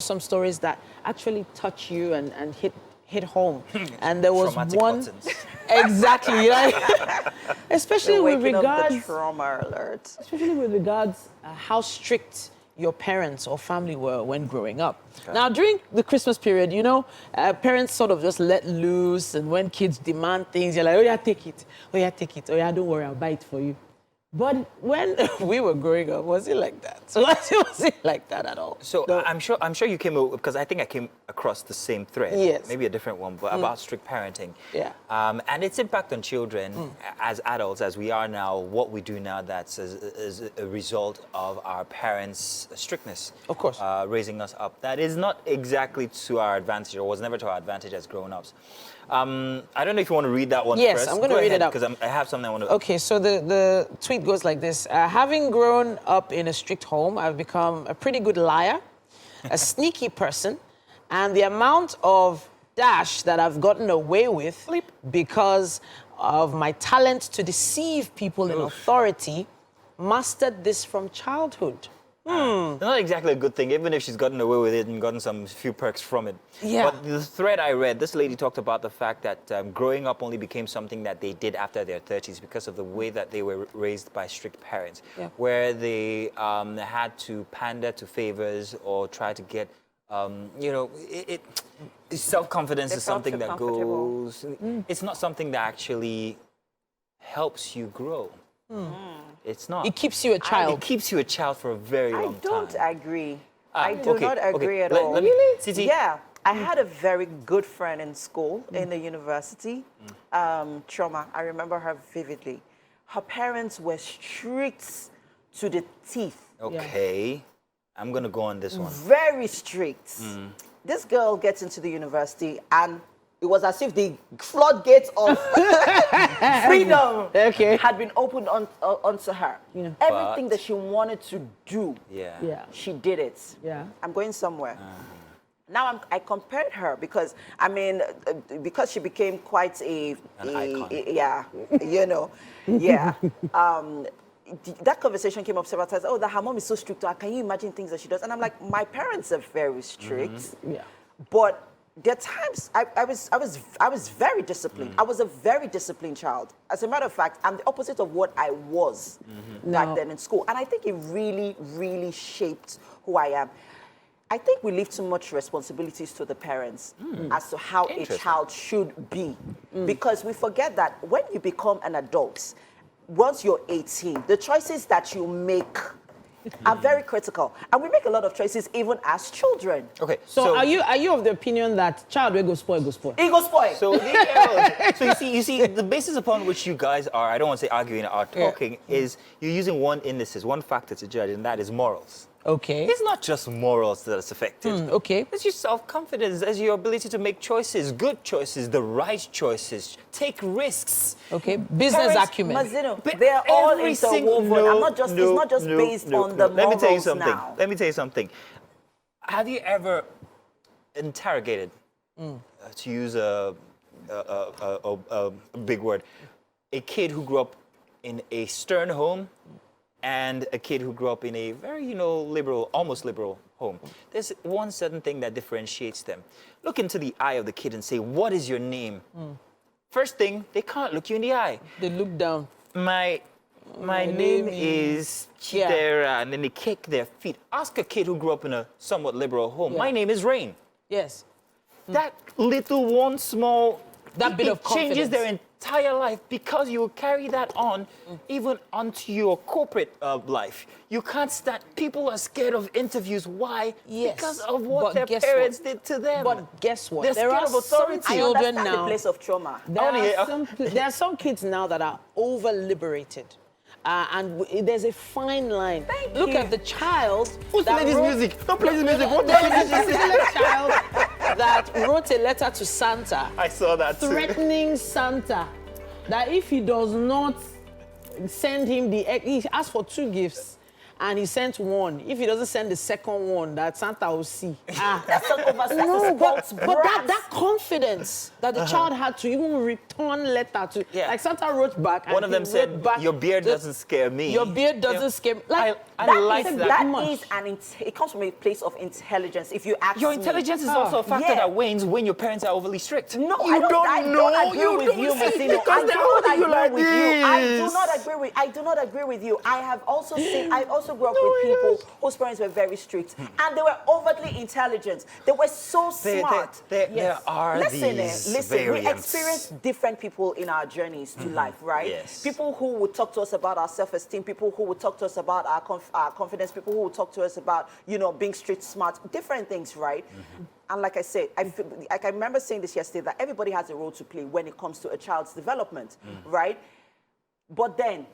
some stories that actually touch you and hit home. And there was Traumatic one buttons. exactly, right? Especially with regards the trauma alert. especially with regards how strict your parents or family were when growing up. Okay. Now, during the Christmas period, you know, parents sort of just let loose, and when kids demand things, you're like, oh yeah, take it. Oh yeah, take it. Oh yeah, don't worry, I'll buy it for you. But when we were growing up, was it like that? So was it like that at all? So No. I'm sure you came because I think I came across the same thread. Yes. Maybe a different one, but about strict parenting. Yeah. And its impact on children as adults, as we are now, what we do now, that's is a result of our parents' strictness. Of course. Raising us up. That is not exactly to our advantage, or was never to our advantage as grown-ups. I don't know if you want to read that one Yes, first. I'm going to read it out. Because I have something I want to... Okay, so the tweet goes like this. Having grown up in a strict home, I've become a pretty good liar, a sneaky person, and the amount of dash that I've gotten away with because of my talent to deceive people in authority, mastered this from childhood. Not exactly a good thing, even if she's gotten away with it and gotten some few perks from it. Yeah. But the thread I read, this lady talked about the fact that growing up only became something that they did after their 30s because of the way that they were raised by strict parents, where they had to pander to favors or try to get, you know, self-confidence is something that goes... It's not something that actually helps you grow. It's not. It keeps you a child. It keeps you a child for a very long time. I don't agree. I do not agree at all. Really? Titi? Yeah. I had a very good friend in school, in the university, Trauma. I remember her vividly. Her parents were strict to the teeth. Okay. I'm going to go on this one. Very strict. This girl gets into the university and it was as if the floodgates of freedom had been opened onto her. Yeah. Everything that she wanted to do, she did it. Yeah. I'm going somewhere. Now I compared her because, I mean, because she became quite an icon. You know, that conversation came up several times. Oh, that her mom is so strict. Can you imagine things that she does? And I'm like, my parents are very strict. But there are times I was very disciplined. I was a very disciplined child. As a matter of fact, I'm the opposite of what I was back then in school. And I think it really, really shaped who I am. I think we leave too much responsibilities to the parents as to how a child should be. Because we forget that when you become an adult, once you're 18, the choices that you make are very critical. And we make a lot of choices even as children. Okay. So are you of the opinion that child will go spoil, go spoil? It go spoil. So, so you see, the basis upon which you guys are, I don't want to say arguing, are talking, is you're using one indices, one factor to judge, and that is morals. Okay. It's not just morals that's affected. Okay. It's your self-confidence, it's your ability to make choices, good choices, the right choices, take risks. Okay. Business acumen. Mazino, they are all interwoven. It's not just based on the morals. Let me tell you something. Now. Let me tell you something. Have you ever interrogated, to use a big word, a kid who grew up in a stern home and a kid who grew up in a very, liberal, almost liberal home? There's one certain thing that differentiates them. Look into the eye of the kid and say, what is your name? First thing, they can't look you in the eye. They look down. My name is Chidera, and then they kick their feet. Ask a kid who grew up in a somewhat liberal home. My name is Rain. Yes. That little one small... That bit of confidence changes their entire life because you will carry that on even onto your corporate life. You can't stand... People are scared of interviews. Why? Yes. Because of what their parents did to them. But guess what? They're There scared are of authority. some children I understand now... the place of trauma. There are some kids now that are over-liberated. And there's a fine line. Look at the child... Who's playing this music? Don't play this music. What There is a child that wrote a letter to Santa. I saw that too. Threatening Santa that if he does not send him he asked for 2 gifts and he sent 1. If he doesn't send the second one, that Santa will see. That's not But that confidence that the child had to even return letter to, like Santa wrote back. One of them said, your beard doesn't scare me. Your beard doesn't scare me. Like, It comes from a place of intelligence. If you ask Your me. intelligence is also a factor that wanes when your parents are overly strict. No, I don't agree with you, Massimo. I do not agree with you. I also grew up with people whose parents were very strict, and they were overtly intelligent. They were so smart. There are these variants. We experience different people in our journeys to life, right? Yes. People who would talk to us about our self-esteem, people who would talk to us about our confidence, people who would talk to us about, being street smart, different things, right? And like I said, I remember saying this yesterday, that everybody has a role to play when it comes to a child's development, right? But then,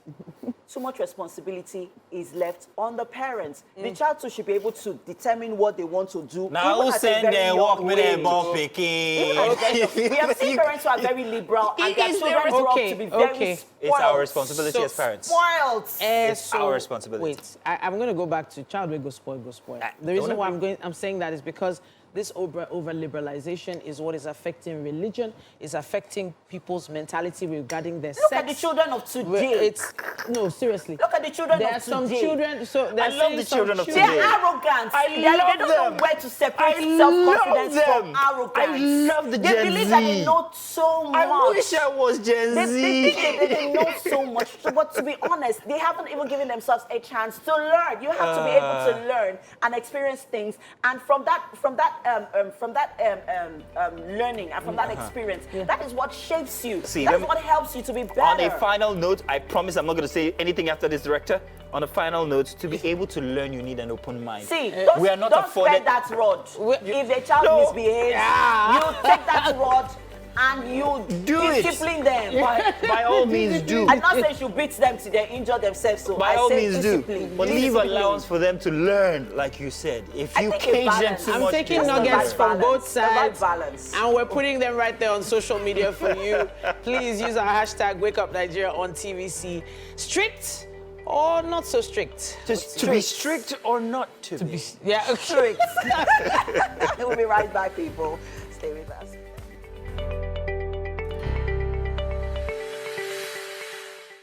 too much responsibility is left on the parents. The child too should be able to determine what they want to do. Now, who send them walk with them born picking? We have seen parents who are very liberal, and their children grow up to be very spoiled. It's our responsibility as parents. Spoiled. It's our responsibility. Wait, I'm going to go back to child will go spoil, go spoil. The reason why I'm saying that is because this over-liberalization is what is affecting religion, is affecting people's mentality regarding their sex. Look at the children of today. No, seriously. Look at the children there of are some today. Children, I love the children of today. They're arrogant. They don't know where to separate self-confidence from arrogance. I love the Gen Z. They believe that they know so much. I wish I was Gen Z. They think they know so much. But to be honest, they haven't even given themselves a chance to learn. You have to be able to learn and experience things. And from that learning and from that experience, that is what shapes you. That's what helps you to be better. On a final note, I promise I'm not going to say anything after this, director. On a final note, to be able to learn, you need an open mind. See, we are not don't afforded spread that rod. If the child misbehaves, you take that rod and you discipline them. By all means, do. I'm not saying you should beat them till they injure themselves. So by all means, discipline. do. But leave allowance for them to learn, like you said. If you cage them too much, I'm taking nuggets from both sides, balance. And we're putting them right there on social media for you. Please use our hashtag WakeUpNigeria on TVC. Strict or not so strict? To be strict or not to be? Yeah, strict. We'll be right back, people. Stay with us.